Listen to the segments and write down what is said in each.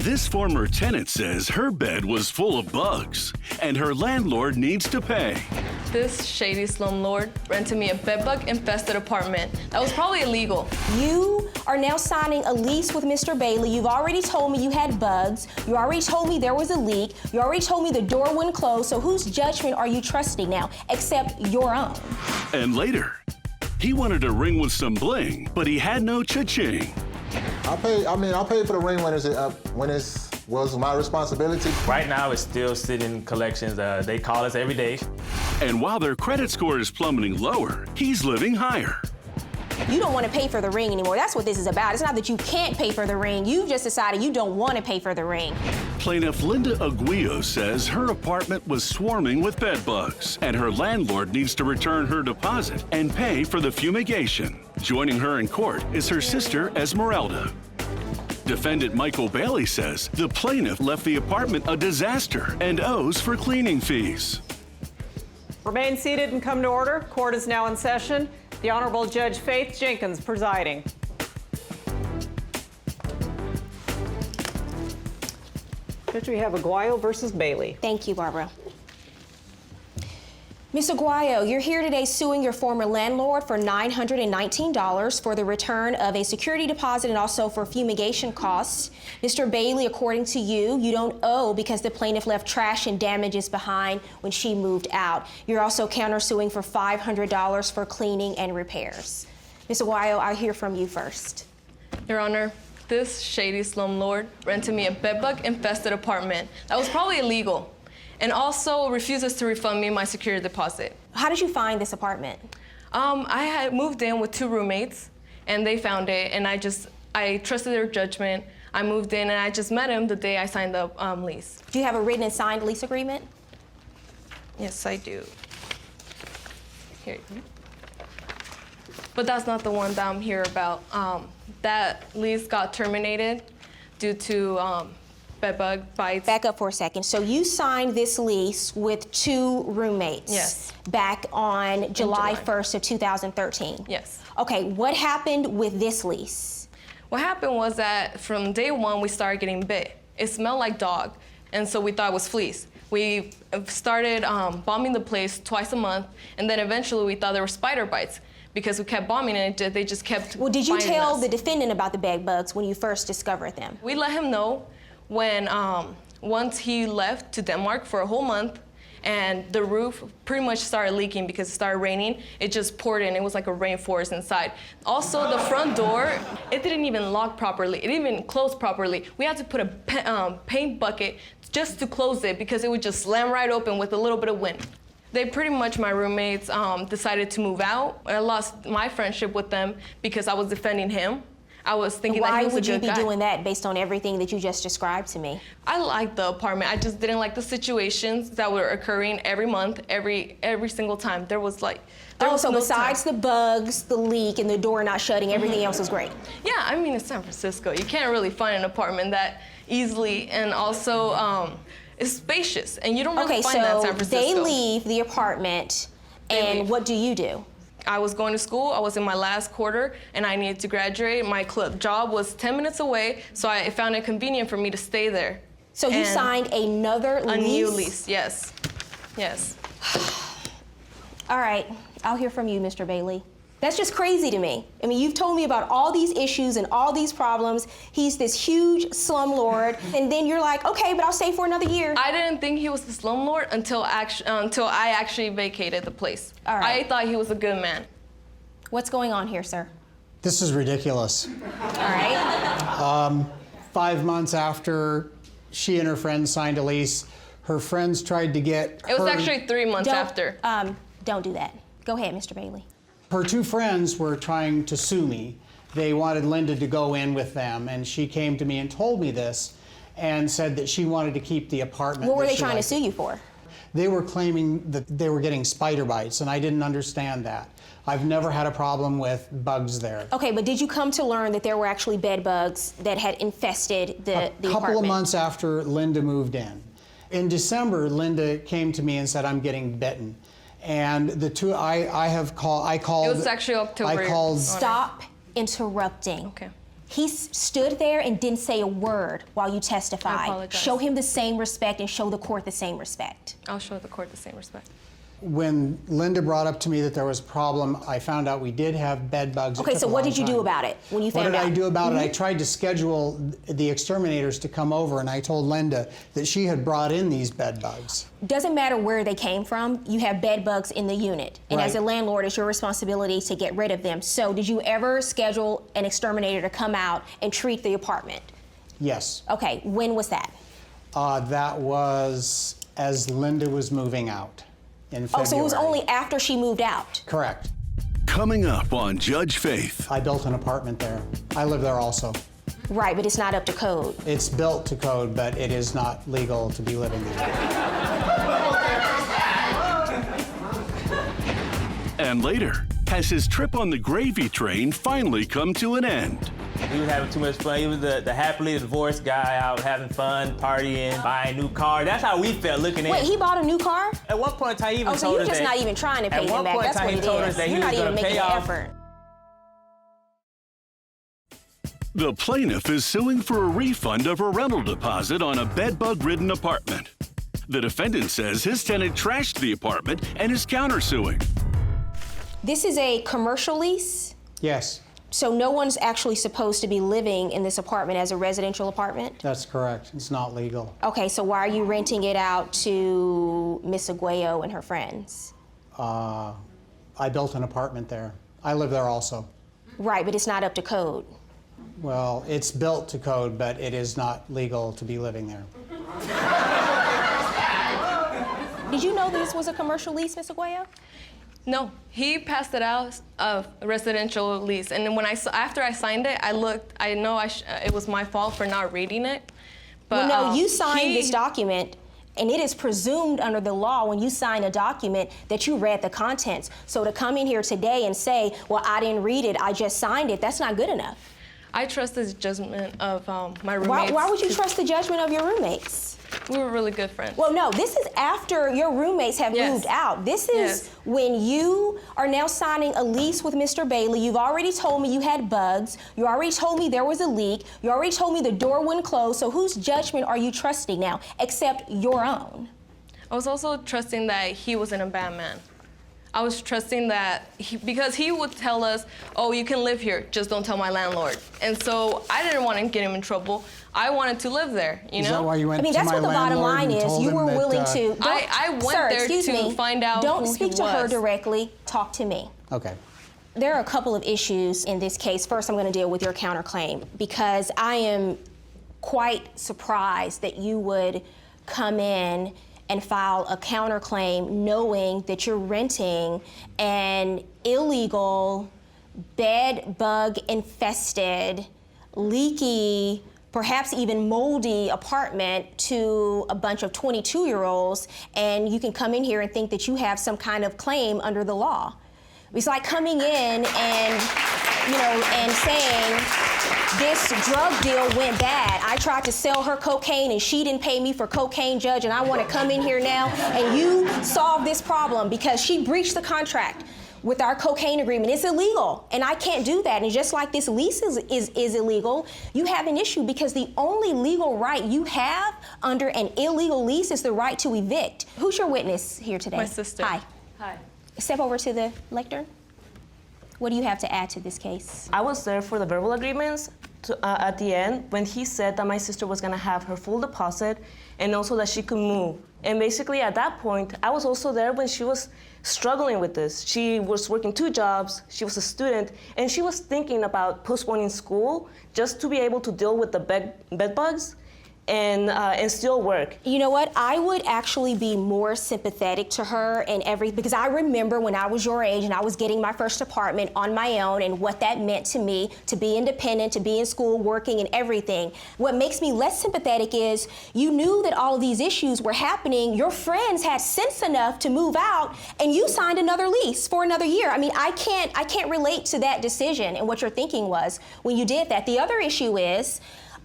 This former tenant says her bed was full of bugs, and her landlord needs to pay. This shady slumlord rented me a bedbug-infested apartment. That was probably illegal. You are now signing a lease with Mr. Bailey. You've already told me you had bugs. You already told me there was a leak. You already told me the door wouldn't close. So whose judgment are you trusting now, except your own? And later, he wanted a ring with some bling, but he had no cha-ching. I paid for the ring when it was my responsibility. Right now, it's still sitting in collections. They call us every day. And while their credit score is plummeting lower, he's living higher. You don't want to pay for the ring anymore. That's what this is about. It's not that you can't pay for the ring. You've just decided you don't want to pay for the ring. Plaintiff Linda Aguillo says her apartment was swarming with bed bugs, and her landlord needs to return her deposit and pay for the fumigation. Joining her in court is her sister, Esmeralda. Defendant Michael Bailey says the plaintiff left the apartment a disaster and owes for cleaning fees. Remain seated and come to order. Court is now in session. The Honorable Judge Faith Jenkins presiding. Judge, we have Aguayo versus Bailey. Thank you, Barbara. Ms. Aguayo, you're here today suing your former landlord for $919 for the return of a security deposit and also for fumigation costs. Mr. Bailey, according to you, you don't owe because the plaintiff left trash and damages behind when she moved out. You're also countersuing for $500 for cleaning and repairs. Ms. Aguayo, I'll hear from you first. Your Honor, this shady slumlord rented me a bedbug-infested apartment. That was probably illegal. And also refuses to refund me my security deposit. How did you find this apartment? I had moved in with 2 roommates, and they found it, and I trusted their judgment. I moved in, and I just met him the day I signed the lease. Do you have a written and signed lease agreement? Yes, I do. Here you go. But that's not the one that I'm here about. That lease got terminated due to bedbug bites. Back up for a second. So you signed this lease with 2 roommates. Yes. Back on July 1st of 2013. Yes. Okay, what happened with this lease? What happened was that from day 1, we started getting bit. It smelled like dog, and so we thought it was fleas. We started bombing the place twice a month, and then eventually we thought there were spider bites because we kept bombing and they just kept Well, did you biting tell us. the defendant about the bed bugs when you first discovered them? We let him know when once he left to Denmark for a whole month, and the roof pretty much started leaking because it started raining. It just poured in. It was like a rainforest inside. Also, the front door, it didn't even lock properly. It didn't even close properly. We had to put a paint bucket just to close it because it would just slam right open with a little bit of wind. They pretty much, my roommates, decided to move out. I lost my friendship with them because I was defending him. I was thinking that he was a good guy. Why would you be doing that based on everything that you just described to me? I liked the apartment. I just didn't like the situations that were occurring every month, every single time. There was like, so besides the bugs, the leak, and the door not shutting, everything else was great? Yeah, I mean, it's San Francisco. You can't really find an apartment that easily, and also it's spacious, and you don't really find that in San Francisco. Okay, so they leave the apartment, and what do you do? I was going to school. I was in my last quarter, and I needed to graduate. My job was 10 minutes away, so I found it convenient for me to stay there. So you signed another lease? A new lease, yes. Yes. All right, I'll hear from you, Mr. Bailey. That's just crazy to me. I mean, you've told me about all these issues and all these problems. He's this huge slumlord, and then you're like, okay, but I'll stay for another year. I didn't think he was the slumlord until I actually vacated the place. All right. I thought he was a good man. What's going on here, sir? This is ridiculous. All right. 5 months after she and her friends signed a lease, her friends tried to get It was actually 3 months after. Don't do that. Go ahead, Mr. Bailey. Her 2 friends were trying to sue me. They wanted Linda to go in with them, and she came to me and told me this and said that she wanted to keep the apartment. What were they trying to sue you for? They were claiming that they were getting spider bites, and I didn't understand that. I've never had a problem with bugs there. Okay, but did you come to learn that there were actually bed bugs that had infested the apartment? A couple of months after Linda moved in. In December, Linda came to me and said, I'm getting bitten. And the 2, I called. It was actually October. Stop interrupting. Okay. He stood there and didn't say a word while you testified. I apologize. Show him the same respect and show the court the same respect. I'll show the court the same respect. When Linda brought up to me that there was a problem, I found out we did have bed bugs. Okay, so what did you do about it when you found out? What did I do about it? I tried to schedule the exterminators to come over, and I told Linda that she had brought in these bed bugs. Doesn't matter where they came from, you have bed bugs in the unit. And as a Right. landlord, it's your responsibility to get rid of them. So did you ever schedule an exterminator to come out and treat the apartment? Yes. Okay, when was that? That was as Linda was moving out in February. Oh, so it was only after she moved out? Correct. Coming up on Judge Faith. I built an apartment there. I live there also. Right, but it's not up to code. It's built to code, but it is not legal to be living there. And later, has his trip on the gravy train finally come to an end? He was having too much fun. He was the happily divorced guy out having fun, partying, buying new cars. That's how we felt looking at Wait, he bought a new car? At one point in time, he even Oh, so told you're us just that. not even trying to pay At him one back. point in That's time, what he it told is. us that he You're was not even gonna making pay an off. effort. The plaintiff is suing for a refund of her rental deposit on a bedbug-ridden apartment. The defendant says his tenant trashed the apartment and is countersuing. This is a commercial lease, Yes, so no one's actually supposed to be living in this apartment as a residential apartment? that's correct. It's not legal. Okay, so why are you renting it out to Miss Aguayo and her friends? I built an apartment there. I live there also. Right, but it's not up to code. Well, it's built to code, but it is not legal to be living there. Did you know this was a commercial lease, Miss Aguayo? No, he passed it out of a residential lease, and then when after I signed it, I looked. I know it was my fault for not reading it. But Well, no, you signed this document, and it is presumed under the law when you sign a document that you read the contents. So to come in here today and say, well, I didn't read it, I just signed it, that's not good enough. I trust the judgment of my roommates. Why would you trust the judgment of your roommates? We were really good friends. Well, no, this is after your roommates have Yes. moved out. This is Yes. when you are now signing a lease with Mr. Bailey. You've already told me you had bugs. You already told me there was a leak. You already told me the door wouldn't close. So whose judgment are you trusting now, except your own? I was also trusting that he wasn't a bad man. I was trusting that because he would tell us, oh, you can live here, just don't tell my landlord. And so I didn't want to get him in trouble. I wanted to live there, you know? Is that why you went I mean, to that's my what the bottom landlord line and is. told You him were that, willing to. I went Sir, there excuse to me. find out Don't who speak he to her was. directly. Talk to me. Okay. There are a couple of issues in this case. First, I'm going to deal with your counterclaim because I am quite surprised that you would come in and file a counterclaim knowing that you're renting an illegal, bed bug infested, leaky, perhaps even moldy apartment to a bunch of 22-year-olds, and you can come in here and think that you have some kind of claim under the law. It's like coming in and, and saying, this drug deal went bad. I tried to sell her cocaine and she didn't pay me for cocaine, judge, and I want to come in here now and you solve this problem because she breached the contract with our cocaine agreement. It's illegal, and I can't do that. And just like this lease is illegal, you have an issue because the only legal right you have under an illegal lease is the right to evict. Who's your witness here today? My sister. Hi. Hi. Step over to the lectern. What do you have to add to this case? I was there for the verbal agreements at the end when he said that my sister was gonna have her full deposit and also that she could move. And basically at that point, I was also there when she was struggling with this. She was working 2 jobs, she was a student, and she was thinking about postponing school just to be able to deal with the bed bugs and still work. You know what? I would actually be more sympathetic to her because I remember when I was your age and I was getting my first apartment on my own and what that meant to me, to be independent, to be in school, working and everything. What makes me less sympathetic is you knew that all of these issues were happening. Your friends had sense enough to move out and you signed another lease for another year. I mean, I can't relate to that decision and what your thinking was when you did that. The other issue is,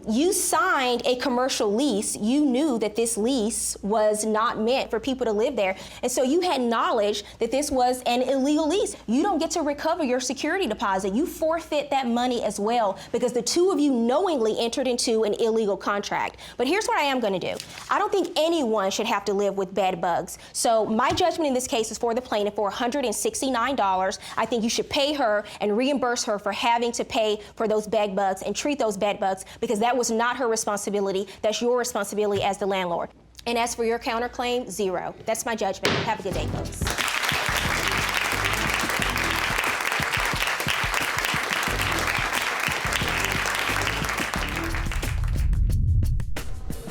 You signed a commercial lease. You knew that this lease was not meant for people to live there. And so you had knowledge that this was an illegal lease. You don't get to recover your security deposit. You forfeit that money as well because the two of you knowingly entered into an illegal contract. But here's what I am going to do. I don't think anyone should have to live with bed bugs. So my judgment in this case is for the plaintiff for $169. I think you should pay her and reimburse her for having to pay for those bed bugs and treat those bed bugs because that was not her responsibility. That's your responsibility as the landlord. And as for your counterclaim, 0. That's my judgment. Have a good day, folks.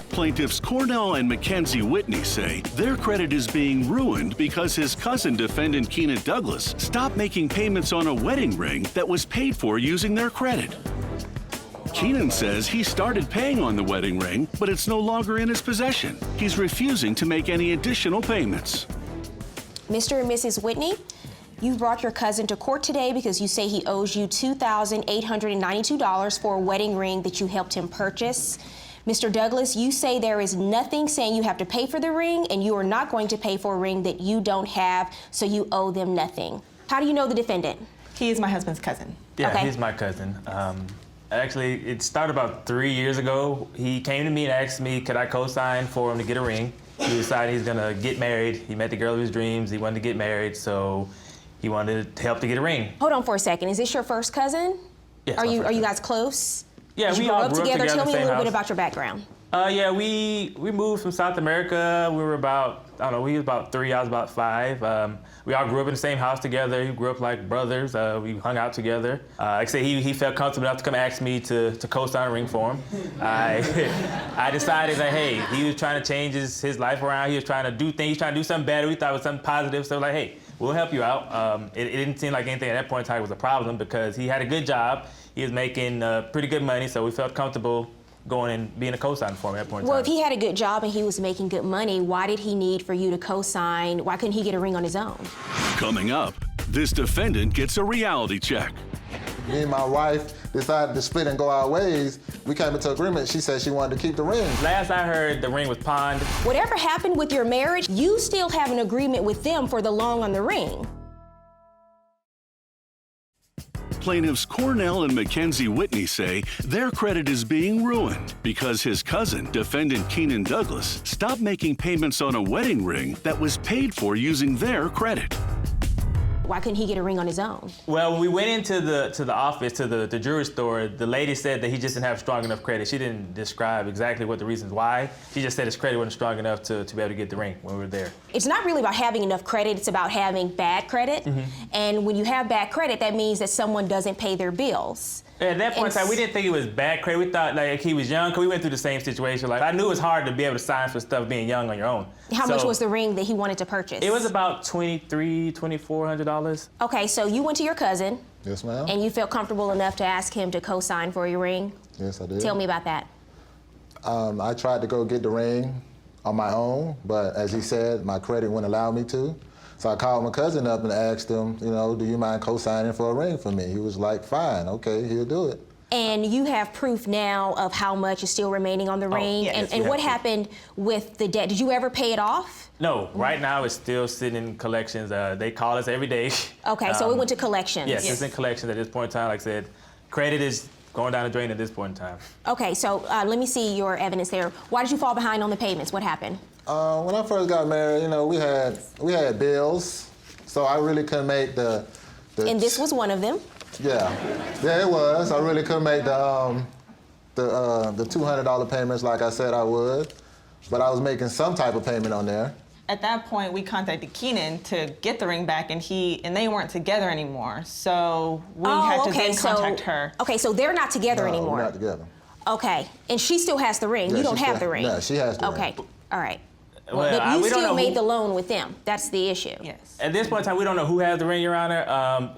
Plaintiffs Cornell and Mackenzie Whitney say their credit is being ruined because his cousin, defendant Keenan Douglas, stopped making payments on a wedding ring that was paid for using their credit. Keenan says he started paying on the wedding ring, but it's no longer in his possession. He's refusing to make any additional payments. Mr. and Mrs. Whitney, you brought your cousin to court today because you say he owes you $2,892 for a wedding ring that you helped him purchase. Mr. Douglas, you say there is nothing saying you have to pay for the ring and you are not going to pay for a ring that you don't have, so you owe them nothing. How do you know the defendant? He is my husband's cousin. Yeah, Okay. he's my cousin. Actually, it started about 3 years ago. He came to me and asked me, could I co-sign for him to get a ring? He decided he's gonna get married. He met the girl of his dreams. He wanted to get married, so he wanted to help to get a ring. Hold on for a second. Is this your first cousin? Yes, Are my you first guys cousin. close? Yeah, Did we you all grow up grew up together? together Tell in me the a same little bit house. about your background. Yeah, we moved from South America. We were about, I don't know, we was about 3, I was about 5. We all grew up in the same house together. We grew up like brothers. We hung out together. Like I said, he felt comfortable enough to come ask me to co-sign a ring for him. I decided that, hey, he was trying to change his life around. He was trying to do things, he was trying to do something better. We thought it was something positive. So like, hey, we'll help you out. It didn't seem like anything at that point in time was a problem because he had a good job. He was making pretty good money, so we felt comfortable going and being a co-sign for him at that point in time. Well, if he had a good job and he was making good money, why did he need for you to co-sign? Why couldn't he get a ring on his own? Coming up, this defendant gets a reality check. Me and my wife decided to split and go our ways. We came into agreement. She said she wanted to keep the ring. Last I heard, the ring was pawned. Whatever happened with your marriage, you still have an agreement with them for the loan on the ring. Plaintiffs Cornell and Mackenzie Whitney say their credit is being ruined because his cousin, defendant Keenan Douglas, stopped making payments on a wedding ring that was paid for using their credit. Why couldn't he get a ring on his own? Well, when we went into the office, to the jewelry store, the lady said that he just didn't have strong enough credit. She didn't describe exactly what the reasons why. She just said his credit wasn't strong enough to be able to get the ring when we were there. It's not really about having enough credit, it's about having bad credit. And when you have bad credit, that means that someone doesn't pay their bills. At that point in time, we didn't think it was bad credit. We thought like he was young, because we went through the same situation. Like I knew it was hard to be able to sign for stuff being young on your own. How much was the ring that he wanted to purchase? It was about $2,400. Okay, so you went to your cousin. Yes, ma'am. And you felt comfortable enough to ask him to co-sign for your ring? Yes, I did. Tell me about that. I tried to go get the ring on my own, but as he said, my credit wouldn't allow me to. So I called my cousin up and asked him, you know, do you mind co-signing for a ring for me? He was like, fine, okay, he'll do it. And you have proof now of how much is still remaining on the ring? yes. And what happened with the debt? Did you ever pay it off? No, right now it's still sitting in collections. They call us every day. Okay, so it went to collections. Yes, it's in collections at this point in time. Like I said, credit is going down the drain at this point in time. Okay, so let me see your evidence there. Why did you fall behind on the payments? What happened? When I first got married, you know, we had bills, so I really couldn't make the And this was one of them. Yeah, it was. I really couldn't make the $200 payments like I said I would, but I was making some type of payment on there. At that point, we contacted Keenan to get the ring back, and they weren't together anymore. So we had to then contact her. Okay, so they're not together No, anymore. we're not together. Okay, and she still has the ring. Yeah, You don't she have still- the ring. no, she has the ring. Okay, all right. Well, But you we don't still know made who- the loan with them. That's the issue. Yes. At this point in time, we don't know who has the ring, Your Honor.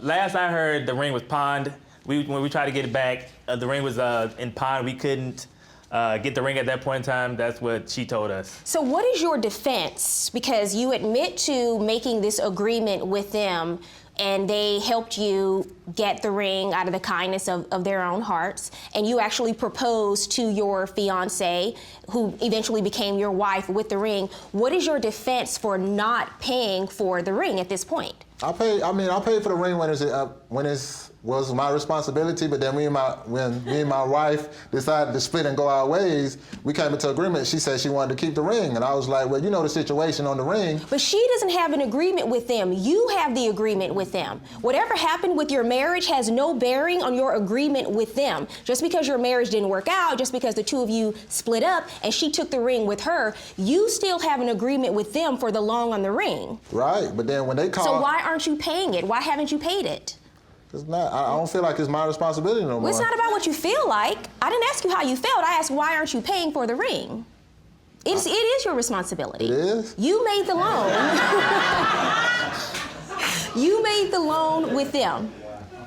Last I heard, the ring was pawned. When we tried to get it back, the ring was in pawn. We couldn't get the ring at that point in time. That's what she told us. So what is your defense? Because you admit to making this agreement with them. and they helped you get the ring out of the kindness of their own hearts, and you actually proposed to your fiance, who eventually became your wife, with the ring. What is your defense for not paying for the ring at this point? I paid for the ring when it was my responsibility, but then when me and my wife decided to split and go our ways, we came into agreement. She said she wanted to keep the ring, and I was like, well, you know the situation on the ring. But she doesn't have an agreement with them. You have the agreement with them. Whatever happened with your marriage has no bearing on your agreement with them. Just because your marriage didn't work out, just because the two of you split up and she took the ring with her, you still have an agreement with them for the loan on the ring. Right, but then when they call... So why aren't you paying it? Why haven't you paid it? It's not. I don't feel like it's my responsibility no more. Well, it's not about what you feel like. I didn't ask you how you felt. I asked, why aren't you paying for the ring? It is your responsibility. It is? You made the loan. You made the loan with them.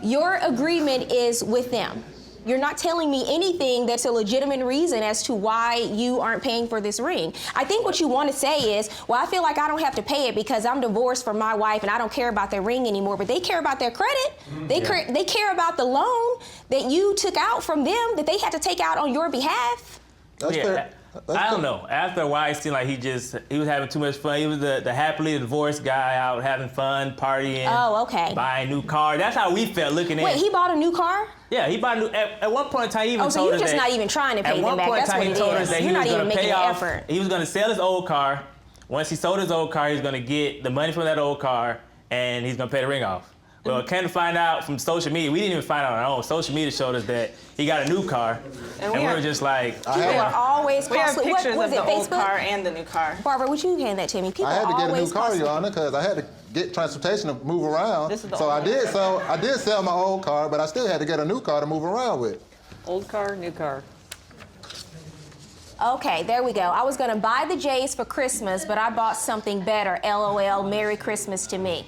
Your agreement is with them. You're not telling me anything that's a legitimate reason as to why you aren't paying for this ring. I think what you want to say is, well, I feel like I don't have to pay it because I'm divorced from my wife and I don't care about their ring anymore. But they care about their credit. They care about the loan that you took out from them, that they had to take out on your behalf. That's fair. I don't know. After a while, it seemed like he was having too much fun. He was the happily divorced guy out having fun, partying. Oh, okay. Buying a new car. That's how we felt looking at it. Wait, he bought a new car? Yeah, he bought a new. At one point in time, he even told us that. Oh, so you're just not even trying to pay them back. That's what it is. You're not even making an effort. He was going to sell his old car. Once he sold his old car, he was going to get the money from that old car, and he's going to pay the ring off. Well, came to find out from social media, we didn't even find out on our own. Social media showed us that he got a new car, and we were just like... People are always we have costly. pictures What of was the it, old Facebook? car and the new car. Barbara, would you hand that to me? People I had to get a new car, costly. Your Honor, because I had to get transportation to move around. This is the So old I did sell my old car, but I still had to get a new car to move around with. Old car, new car. Okay, there we go. I was going to buy the J's for Christmas, but I bought something better. LOL, Merry Christmas to me.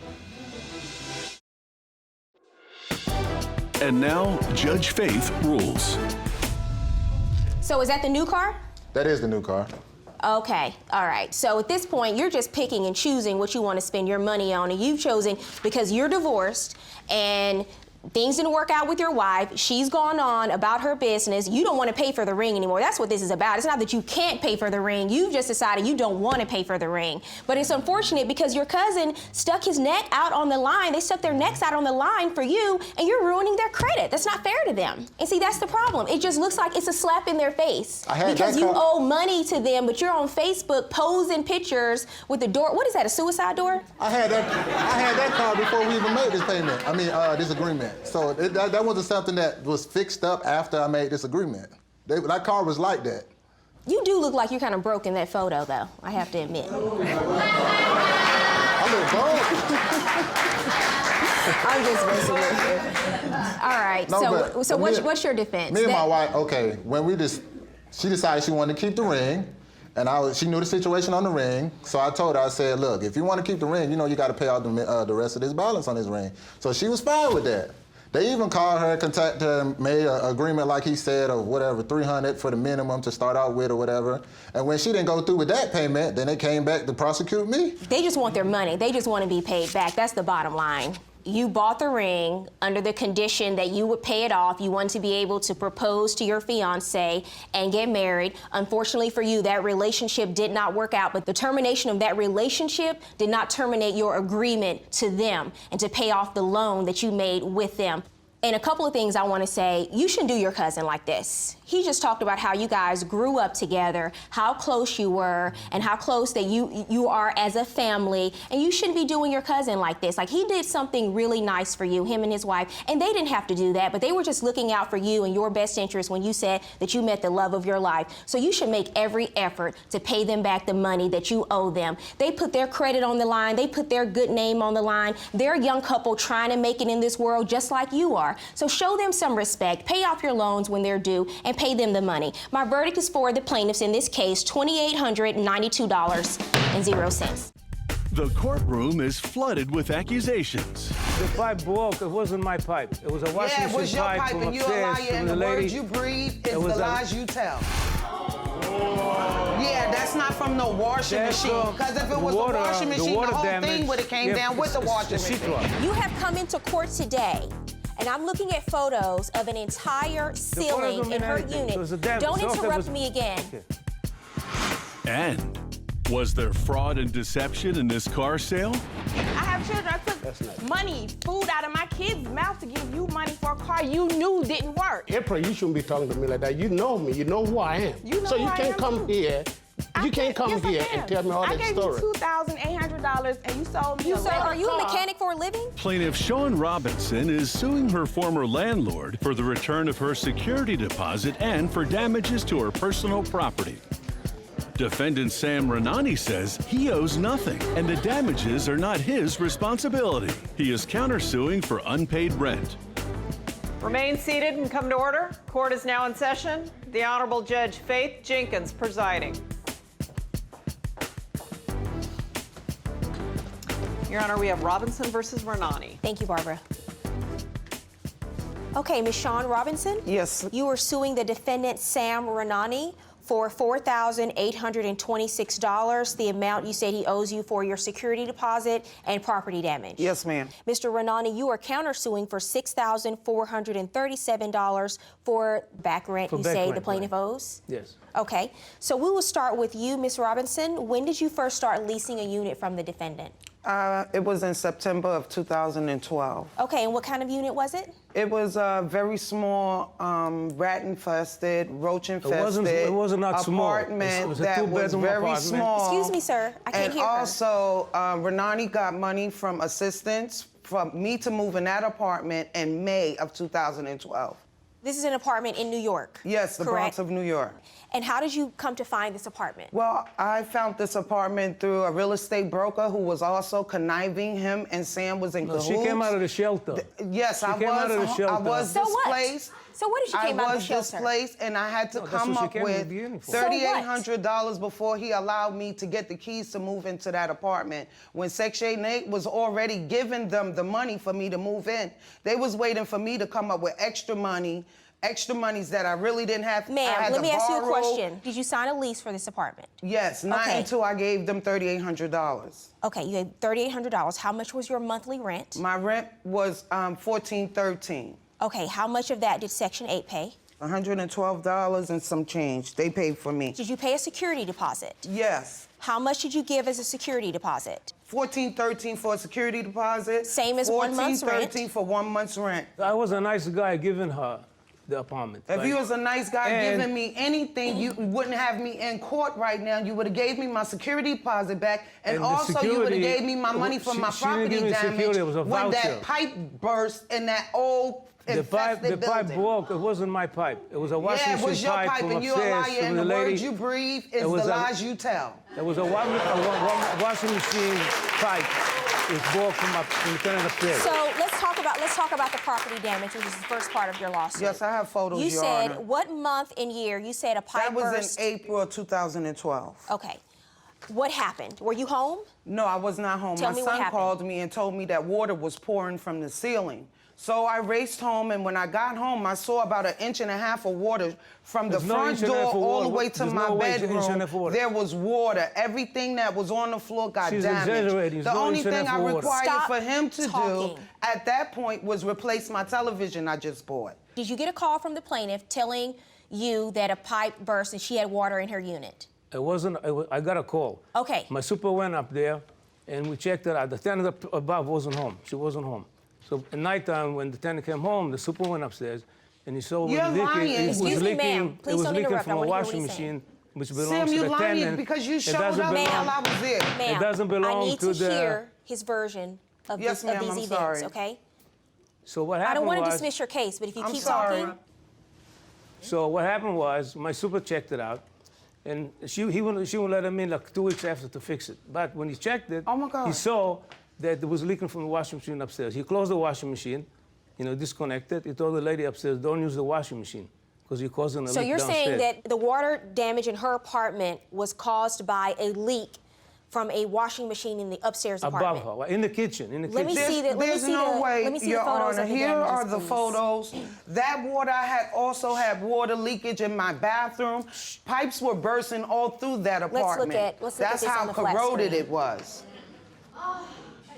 And now, Judge Faith rules. So is that the new car? That is the new car. Okay, all right. So at this point, you're just picking and choosing what you want to spend your money on, and you've chosen, because you're divorced and things didn't work out with your wife, she's gone on about her business, you don't want to pay for the ring anymore. That's what this is about. It's not that you can't pay for the ring, you've just decided you don't want to pay for the ring. But it's unfortunate because your cousin stuck his neck out on the line, they stuck their necks out on the line for you, and you're ruining their credit. That's not fair to them. And see, that's the problem. It just looks like it's a slap in their face. Because you owe money to them, but you're on Facebook posing pictures with the door. What is that, a suicide door? I had that car before we even made this payment. This agreement. So that wasn't something that was fixed up after I made this agreement. That car was like that. You do look like you're kind of broke in that photo, though, I have to admit. I look broke. I'm just messing with you. All right, No, so what's your defense? Me and my wife, okay, she decided she wanted to keep the ring, and she knew the situation on the ring, so I told her, I said, look, if you want to keep the ring, you know you got to pay out the rest of this balance on this ring. So she was fine with that. They even called her, contacted her, and made an agreement, like he said, of whatever, $300 for the minimum to start out with or whatever. And when she didn't go through with that payment, then they came back to prosecute me. They just want their money. They just want to be paid back. That's the bottom line. You bought the ring under the condition that you would pay it off. You wanted to be able to propose to your fiance and get married. Unfortunately for you, that relationship did not work out, but the termination of that relationship did not terminate your agreement to them and to pay off the loan that you made with them. And a couple of things I want to say, you shouldn't do your cousin like this. He just talked about how you guys grew up together, how close you were, and how close that you are as a family, and you shouldn't be doing your cousin like this. Like, he did something really nice for you, him and his wife, and they didn't have to do that, but they were just looking out for you and your best interest when you said that you met the love of your life. So you should make every effort to pay them back the money that you owe them. They put their credit on the line, they put their good name on the line. They're a young couple trying to make it in this world just like you are. So show them some respect, pay off your loans when they're due, and pay them the money. My verdict is for the plaintiffs in this case, $2,892.00. The courtroom is flooded with accusations. The pipe broke. It wasn't my pipe. It was a washing machine it was your pipe, from and you're a upstairs liar, from and the the lady. words you breathe is the lies you tell. Yeah, that's not from the washing machine. Because if it was the washing machine, the whole thing would have came down with the washing machine. You have come into court today, and I'm looking at photos of an entire ceiling in her unit. Don't interrupt me again. And was there fraud and deception in this car sale? I have children. I took money, food out of my kids' mouth to give you money for a car you knew didn't work. April, you shouldn't be talking to me like that. You know me. You know who I am. You know so who you I can't am come too. here. You can't come here and tell me all that story. I gave you $2,800 and you sold me a Sir, are you a mechanic for a living? Plaintiff Sean Robinson is suing her former landlord for the return of her security deposit and for damages to her personal property. Defendant Sam Ranani says he owes nothing and the damages are not his responsibility. He is countersuing for unpaid rent. Remain seated and come to order. Court is now in session. The Honorable Judge Faith Jenkins presiding. Your Honor, we have Robinson versus Ranani. Thank you, Barbara. Okay, Ms. Shawn Robinson? Yes. You are suing the defendant, Sam Ranani, for $4,826, the amount you said he owes you for your security deposit and property damage. Yes, ma'am. Mr. Ranani, you are countersuing for $6,437 for back rent the plaintiff owes? Yes. Okay, so we will start with you, Ms. Robinson. When did you first start leasing a unit from the defendant? It was in September of 2012. Okay, and what kind of unit was it? It was a very small, rat-infested, roach-infested It wasn't not apartment small. It was a that was two-bedroom very apartment. small. Excuse me, sir. I can't hear her. And also, Ranani got money from assistance from me to move in that apartment in May of 2012. This is an apartment in New York. Yes, the correct? Bronx of New York. And how did you come to find this apartment? Well, I found this apartment through a real estate broker who was also conniving. Him and Sam was in cahoots. She came out of the shelter. Yes, I was displaced. So what did she came out of the shelter? I was displaced, and I had to come up with $3,800 before he allowed me to get the keys to move into that apartment. When Section 8 was already giving them the money for me to move in, they was waiting for me to come up with extra monies that I really didn't have. Ma'am, let me ask you a question. Did you sign a lease for this apartment? Yes, 9 until I gave them $3,800. Okay, you gave $3,800. How much was your monthly rent? My rent was $1,413. Okay, how much of that did Section 8 pay? $112 and some change. They paid for me. Did you pay a security deposit? Yes. How much did you give as a security deposit? $1,413 for a security deposit. Same as 1 month's rent? $1,413 for 1 month's rent. I was a nice guy giving her the apartment. If you was a nice guy giving me anything, you wouldn't have me in court right now. You would have gave me my security deposit back, and also you would have gave me my money for my property damage when that pipe burst in that old the pipe broke. It wasn't my pipe. It was a washing machine pipe. Yeah, it was your pipe, and you're a liar, and the words you breathe is the lies you tell. There was a washing machine pipe. It broke from the tenant upstairs. So let's talk about the property damage, which is the first part of your lawsuit. Yes, I have photos, You Your said Honor. what month and year? You said a pipe burst. That was in April of 2012. Okay. What happened? Were you home? No, I was not home. Tell me what My son happened. called me and told me that water was pouring from the ceiling. So I raced home, and when I got home, I saw about 1.5 inches of water from the front door all the way to my bedroom. There was water. Everything that was on the floor got damaged. The only thing I required for him to do at that point was replace my television I just bought. Did you get a call from the plaintiff telling you that a pipe burst and she had water in her unit? It wasn't. I got a call. Okay. My super went up there, and we checked it out. The tenant above wasn't home. She wasn't home. So at nighttime, when the tenant came home, the super went upstairs, and he saw You're lying. Excuse me, ma'am. Please don't interrupt. from a washing machine, which belongs Sam, to you the lying tenant. because you showed up while I was there. Ma'am, it doesn't belong I need to to hear his version of, yes, of these I'm events, sorry. okay? So what happened I don't want to was, dismiss your case, but if you I'm keep sorry. talking. So what happened was, my super checked it out, and she wouldn't let him in like 2 weeks after to fix it. But when he checked it, Oh, my God. he saw that it was leaking from the washing machine upstairs. He closed the washing machine, disconnected. He told the lady upstairs, don't use the washing machine, because you're causing a leak So you're downstairs. saying that the water damage in her apartment was caused by a leak from a washing machine in the upstairs apartment? Above her, in the kitchen, Let me see the. There's no way, Let me see Your the photos Honor. of the Here damages, are the please. photos. That water, I had also had water leakage in my bathroom. Pipes were bursting all through that apartment. Let's look That's at this how on the flat corroded screen. it was.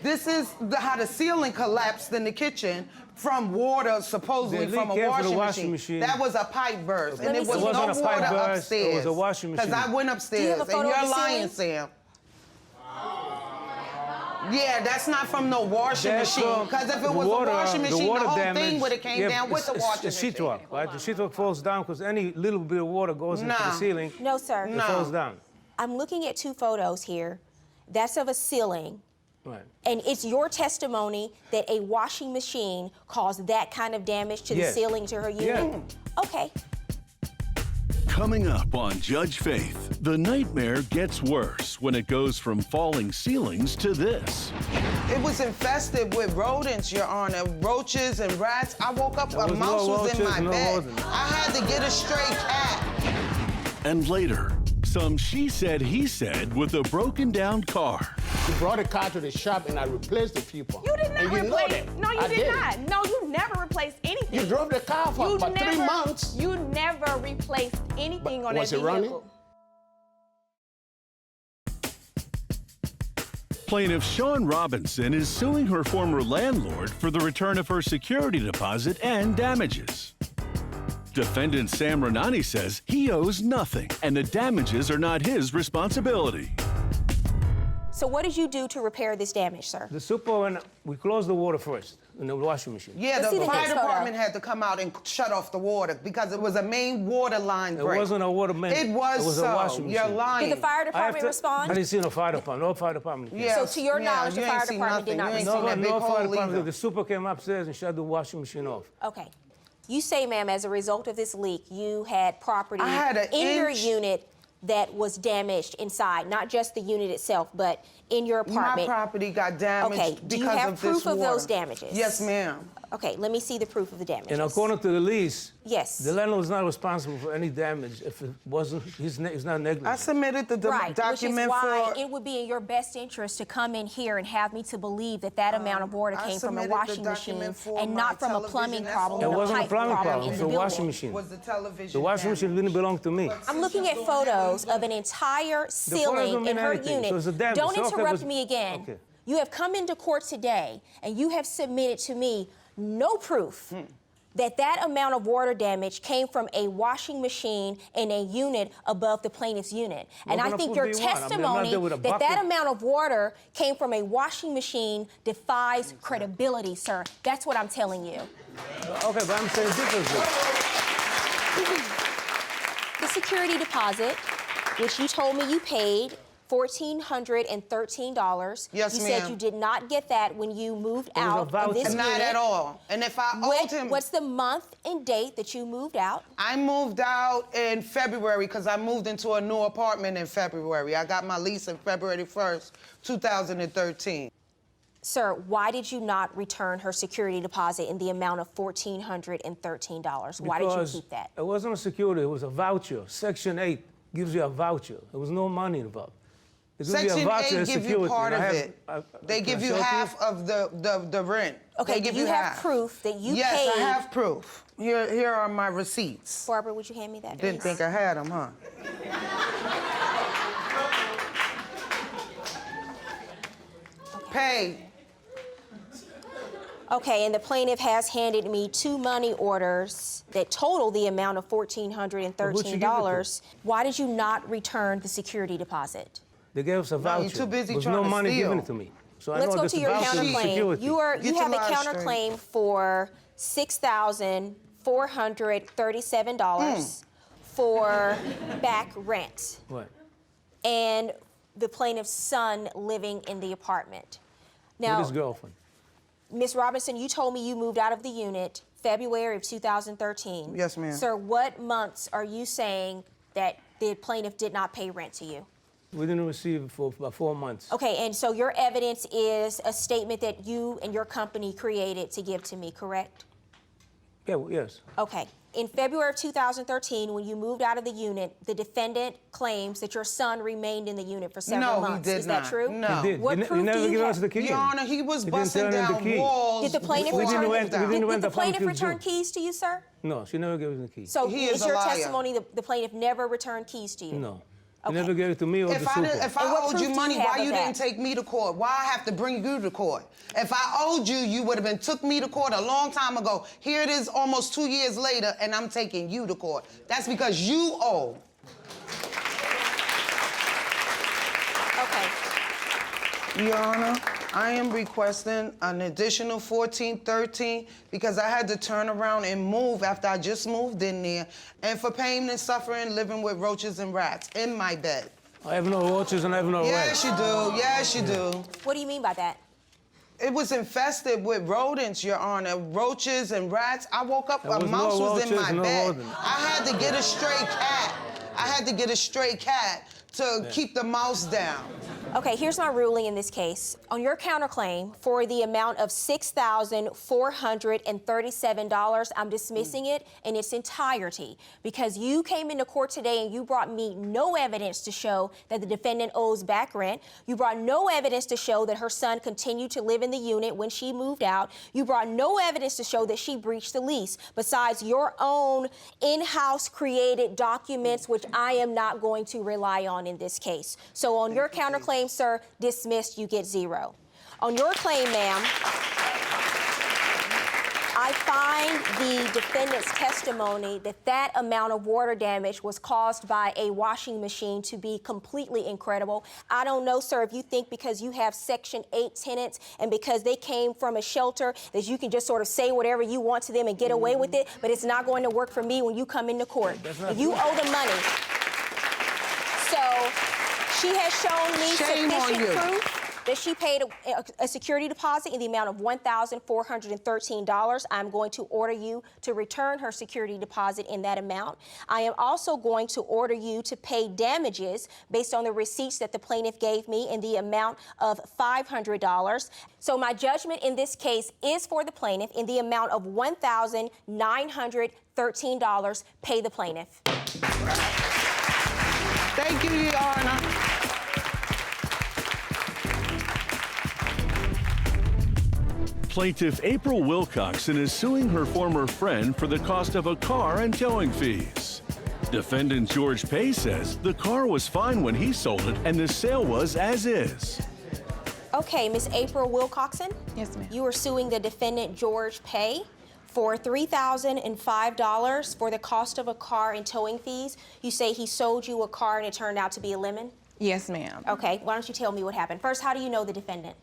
This is how the ceiling collapsed in the kitchen from water, supposedly The from leak a came from the washing machine. That was a pipe burst, and it was no wasn't a pipe water burst, upstairs. it was a washing machine. Because I went upstairs, and photo of you're the lying, ceiling? Sam. Yeah, that's not from no washing That's machine. Because if it was a washing machine, the whole thing would have came down with the washing machine. The sheetrock, right? The sheetrock falls down because any little bit of water goes into the ceiling. No, sir. It falls down. I'm looking at two photos here. That's of a ceiling. Right. And it's your testimony that a washing machine caused that kind of damage to the Yes. ceiling to her unit? Yeah. Okay. Coming up on Judge Faith, the nightmare gets worse when it goes from falling ceilings to this. It was infested with rodents, Your Honor, roaches and rats. I woke up, a mouse was in my bed. I had to get a stray cat. And later, some she said, he said with a broken down car. You brought a car to the shop and I replaced the few pumps. You did not and you know replace. that. No, you I did not. No, you never replaced anything. You drove the car for about 3 months. You never replaced anything on that was it vehicle. running? Plaintiff Shawn Robinson is suing her former landlord for the return of her security deposit and damages. Defendant Sam Ranani says he owes nothing and the damages are not his responsibility. So what did you do to repair this damage, sir? The super, and we closed the water first in the washing machine. Yeah, the fire department had to come out and shut off the water because it was a main water line break. It wasn't a water main. It was a washing machine. You're lying. Did the fire department respond? I didn't see no fire department. No fire department. So to your knowledge, the fire department did not respond? No fire department. The super came upstairs and shut the washing machine off. Okay. You say, ma'am, as a result of this leak, you had property in your unit that was damaged inside, not just the unit itself, but in your apartment. My property got damaged okay. Do you because have of proof this of water. those damages? Yes, ma'am. Okay, let me see the proof of the damages. And according to the lease, yes, the landlord is not responsible for any damage if it wasn't, he's not negligent. I submitted the right, document which is why for... it would be in your best interest to come in here and have me to believe that that amount of water came from a washing machine and not from a plumbing problem. It or wasn't a pipe plumbing problem problem. in It's the a washing building. machine. Was the television The washing machine didn't belong to me. I'm looking at photos of an entire ceiling in her unit. So it's a damage. Don't So, okay, interrupt but- me again. Okay. You have come into court today and you have submitted to me no proof that that amount of water damage came from a washing machine in a unit above the plaintiff's unit. And I think your testimony that that amount of water came from a washing machine defies credibility, sir. That's what I'm telling you. Okay, but I'm saying differently. The security deposit, which you told me you paid $1,413. Yes, you ma'am. said you did not get that when you moved out of this Not unit. at all. And if I owed him... What's the month and date that you moved out? I moved out in February because I moved into a new apartment in February. I got my lease on February 1st, 2013. Sir, why did you not return her security deposit in the amount of $1,413? Why did you keep that? It wasn't a security, it was a voucher. Section 8 gives you a voucher. There was no money involved. Section 8 give you part of it. They give you half of the rent. Okay, they give do you have half. proof that you paid? Yes, I have proof. Here are my receipts. Barbara, would you hand me that, Didn't please? think I had them, huh? Paid. Okay, and the plaintiff has handed me 2 money orders that total the amount of $1,413. Why did you not return the security deposit? They gave us a voucher. you're too busy There was trying no to money steal. given to me. So Let's I know go this to your voucher is counterclaim. security. You have a lies counterclaim for $6,437 for back rent. What? And the plaintiff's son living in the apartment. Now, With his girlfriend. Ms. Robinson, you told me you moved out of the unit February of 2013. Yes, ma'am. Sir, what months are you saying that the plaintiff did not pay rent to you? We didn't receive it for about 4 months. Okay, and so your evidence is a statement that you and your company created to give to me, correct? Yeah, yes. Okay. In February of 2013, when you moved out of the unit, the defendant claims that your son remained in the unit for several months. No, he did Is not. that true? No. He did. What He proof never do you gave have? us the key. Your Honor, he was He didn't busting turn in the down key. walls. Did the plaintiff before return, I moved out. did the plaintiff to return June. keys to you, sir? No, she never gave us the key. So He is is a your liar. testimony the plaintiff never returned keys to you? No. Okay. He never gave it to me or the super. If I what owed proof you do money, you have why of you that? didn't take me to court? Why I have to bring you to court? If I owed you, you would have been took me to court a long time ago. Here it is almost 2 years later, and I'm taking you to court. That's because you owe. Okay. Your Honor, I am requesting an additional $1,413 because I had to turn around and move after I just moved in there, and for pain and suffering living with roaches and rats in my bed. I have no roaches and I have no rats. Yes, you do. Yes, you do. What do you mean by that? It was infested with rodents, Your Honor, roaches and rats. I woke up, a mouse was in my bed. I had to get a stray cat. I had to get a stray cat to keep the mouse down. Okay, here's my ruling in this case. On your counterclaim for the amount of $6,437, I'm dismissing it in its entirety because you came into court today and you brought me no evidence to show that the defendant owes back rent. You brought no evidence to show that her son continued to live in the unit when she moved out. You brought no evidence to show that she breached the lease, besides your own in-house created documents, which I am not going to rely on in this case. So on your counterclaim, sir, dismissed, you get 0. On your claim, ma'am, I find the defendant's testimony that amount of water damage was caused by a washing machine to be completely incredible. I don't know, sir, if you think because you have Section 8 tenants and because they came from a shelter that you can just sort of say whatever you want to them and get away with it, but it's not going to work for me when you come into court. And you owe the money. So she has shown me sufficient proof that she paid a security deposit in the amount of $1,413. I'm going to order you to return her security deposit in that amount. I am also going to order you to pay damages based on the receipts that the plaintiff gave me in the amount of $500. So my judgment in this case is for the plaintiff in the amount of $1,913. Pay the plaintiff. Thank you, Your Honor. Plaintiff April Wilcoxon is suing her former friend for the cost of a car and towing fees. Defendant George Pay says the car was fine when he sold it and the sale was as is. Okay, Miss April Wilcoxon? Yes, ma'am. You are suing the defendant George Pay for $3,005 for the cost of a car and towing fees. You say he sold you a car and it turned out to be a lemon? Yes, ma'am. Okay, why don't you tell me what happened? First, how do you know the defendant?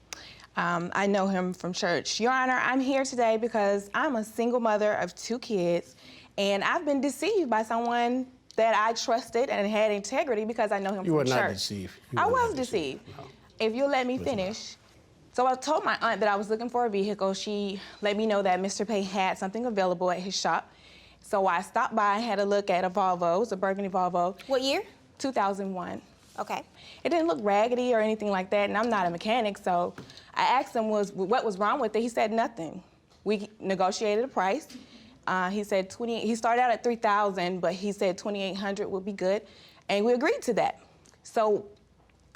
I know him from church. Your Honor, I'm here today because I'm a single mother of 2 kids, and I've been deceived by someone that I trusted and had integrity because I know him from church. You were not deceived. I was deceived. No. If you'll let me finish. So I told my aunt that I was looking for a vehicle. She let me know that Mr. Pay had something available at his shop. So I stopped by and had a look at a Volvo. It was a burgundy Volvo. What year? 2001. Okay. It didn't look raggedy or anything like that, and I'm not a mechanic, so I asked him what was wrong with it. He said nothing. We negotiated a price. He said he started out at $3,000, but he said $2,800 would be good, and we agreed to that. So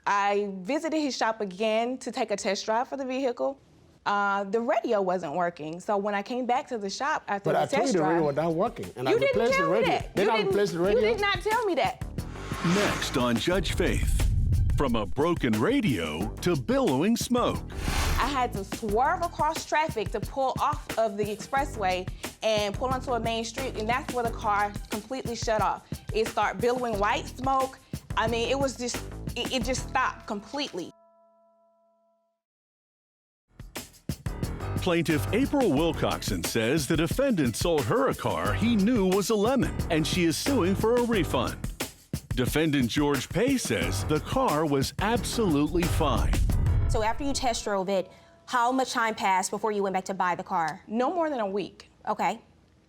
I visited his shop again to take a test drive for the vehicle. The radio wasn't working, so when I came back to the shop after the test drive... But I told you the radio was not working, and I replaced the radio. They didn't replace the radio? You did not tell me that. Next on Judge Faith, from a broken radio to billowing smoke. I had to swerve across traffic to pull off of the expressway and pull onto a main street, and that's where the car completely shut off. It started billowing white smoke. I mean, it was just, it just stopped completely. Plaintiff April Wilcoxon says the defendant sold her a car he knew was a lemon, and she is suing for a refund. Defendant George Pay says the car was absolutely fine. So after you test drove it, how much time passed before you went back to buy the car? No more than a week. Okay.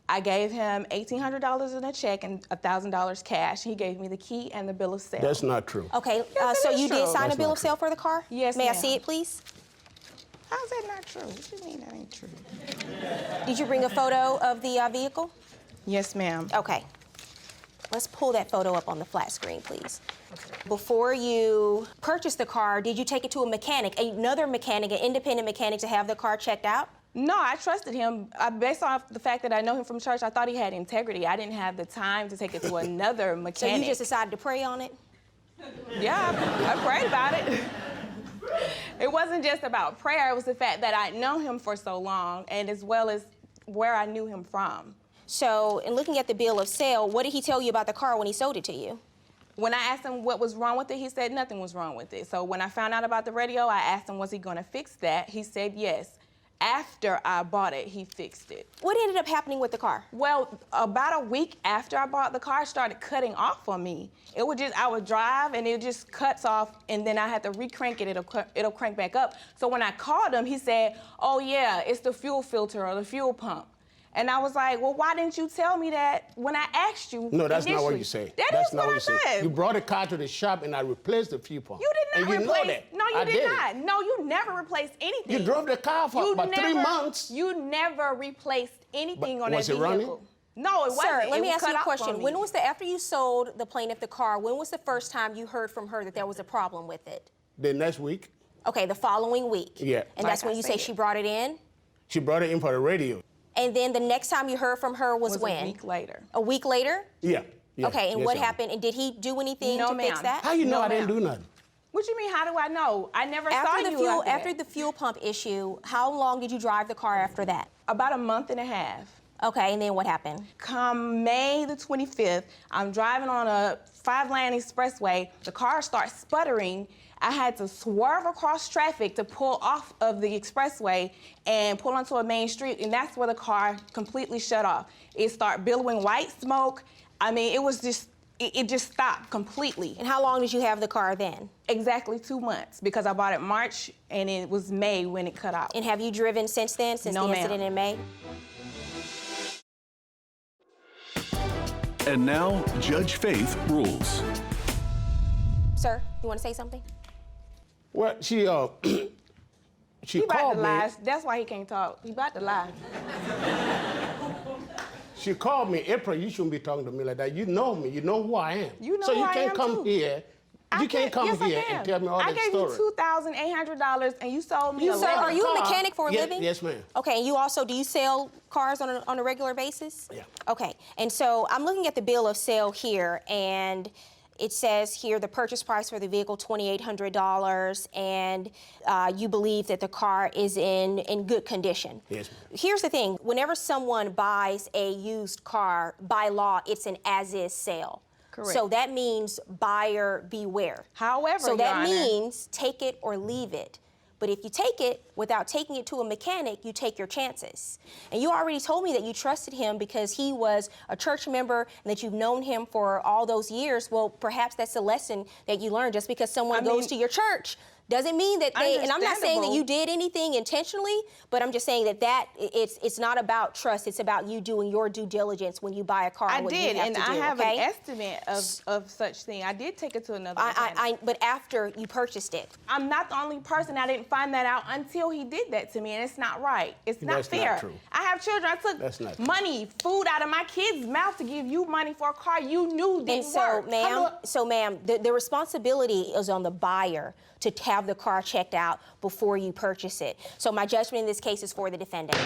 I gave him $1,800 in a check and $1,000 cash. He gave me the key and the bill of sale. That's not true. Okay, Yes, so it is you true. did sign That's a bill not of sale for the car? Yes, May I ma'am. see it, please? How's that not true? What do you mean that ain't true? Did you bring a photo of the vehicle? Yes, ma'am. Okay. Let's pull that photo up on the flat screen, please. Before you purchased the car, did you take it to a mechanic, another mechanic, an independent mechanic, to have the car checked out? No, I trusted him. Based off the fact that I know him from church, I thought he had integrity. I didn't have the time to take it to another mechanic. So you just decided to pray on it? Yeah, I prayed about it. It wasn't just about prayer. It was the fact that I'd known him for so long, and as well as where I knew him from. So, in looking at the bill of sale, what did he tell you about the car when he sold it to you? When I asked him what was wrong with it, he said nothing was wrong with it. So when I found out about the radio, I asked him, was he going to fix that? He said yes. After I bought it, he fixed it. What ended up happening with the car? Well, about a week after I bought the car, it started cutting off on me. It would just, I would drive and it just cuts off, and then I had to re-crank it, it'll crank back up. So when I called him, he said, oh yeah, it's the fuel filter or the fuel pump. And I was like, well, why didn't you tell me that when I asked you? No, that's initially? not what you say. That's not what I said. You brought a car to the shop and I replaced the fuel pump. You did not and replace. You know that. No, you I did not. No, you never replaced anything. You drove the car for about 3 months. You never replaced anything on that was it vehicle. running? No, it wasn't. Sir, let me ask you a cut off on question. me. When was after you sold the plaintiff the car, when was the first time you heard from her that there was a problem with it? The next week. Okay, the following week. Yeah. And that's when you say she brought it in? She brought it in for the radio. And then the next time you heard from her was when? A week later. A week later? Yeah. Okay, and yes, what ma'am. happened? And did he do anything No, to fix ma'am. that? How you know No, I didn't ma'am. do nothing? What you mean, how do I know? I never saw After you the after that. fuel pump issue, how long did you drive the car after that? About a month and a half. Okay, and then what happened? Come May the 25th, I'm driving on a 5-lane expressway. The car starts sputtering. I had to swerve across traffic to pull off of the expressway and pull onto a main street, and that's where the car completely shut off. It started billowing white smoke. I mean, it was just, it just stopped completely. And how long did you have the car then? Exactly 2 months, because I bought it March, and it was May when it cut off. And have you driven since then, since No, the ma'am. incident in May? And now, Judge Faith rules. Sir, you want to say something? Well, she He called about to me. lie. That's why he can't talk. He about to lie. She called me, April, you shouldn't be talking to me like that. You know me. You know who I am. You know so who you I can't am, come too. here. You can't come yes, I here can. and tell me all I that gave story. you $2,800 and you sold me a Sir, are you a car. mechanic for a living? Yes, ma'am. Okay, and you also, do you sell cars on a regular basis? Yeah. Okay, and so I'm looking at the bill of sale here, and it says here the purchase price for the vehicle, $2,800, and you believe that the car is in good condition. Yes, ma'am. Here's the thing, whenever someone buys a used car, by law, it's an as-is sale. Correct. So that means buyer beware. However, so Your that Honor, means take it or leave it. But if you take it without taking it to a mechanic, you take your chances. And you already told me that you trusted him because he was a church member and that you've known him for all those years. Well, perhaps that's a lesson that you learned. Just because someone goes to your church doesn't mean that they, and I'm not saying that you did anything intentionally, but I'm just saying that it's not about trust. It's about you doing your due diligence when you buy a car. I what did, you have and to do, I have okay? an estimate of such thing. I did take it to another mechanic. But after you purchased it. I'm not the only person. I didn't find that out until he did that to me, and it's not right. It's not That's fair. not true. I have children. I took That's not true. money, food out of my kids' mouth to give you money for a car you knew didn't work. Ma'am, the responsibility is on the buyer to have the car checked out before you purchase it. So my judgment in this case is for the defendant.